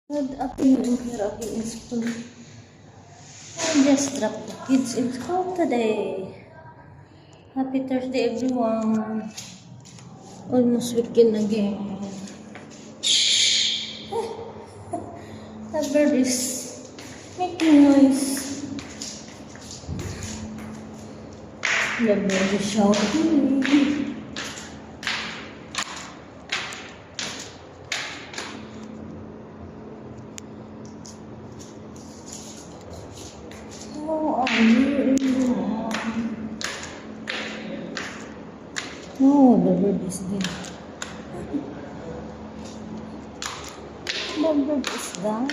Good afternoon here again in school. I just dropped the kids in school today. Happy Thursday, everyone. Almost weekend again. The bird is making noise. The bird is shouting. How are you, everyone? Oh, the bird is there. The bird is down.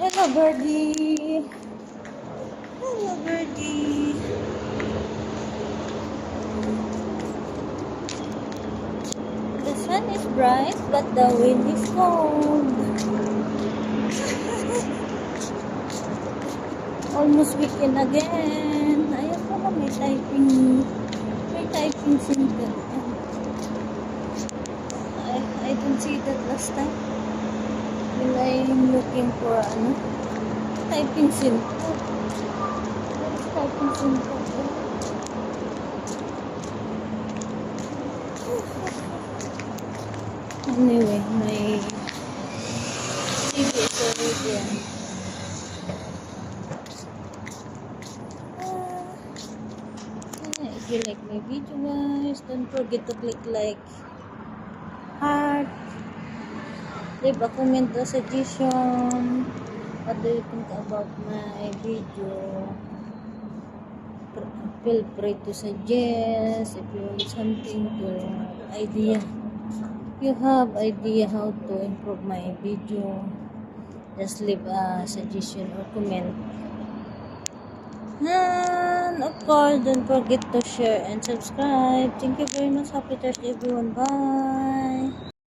Hello, birdie. Hello, birdie. The sun is bright, but the wind is cold. Almost weekend again. Ayan pala, may typing center. I don't see that last time when I'm looking for typing center. What is typing center? Anyway, my TV is already there. If you like my video, guys, don't forget to click like, heart, leave a comment or suggestion. What do you think about my video? Feel free to suggest if you want something to idea. If you have idea how to improve my video, just leave a suggestion or comment. And of course, don't forget to share and subscribe. Thank you very much. Happy Thursday, everyone. Bye.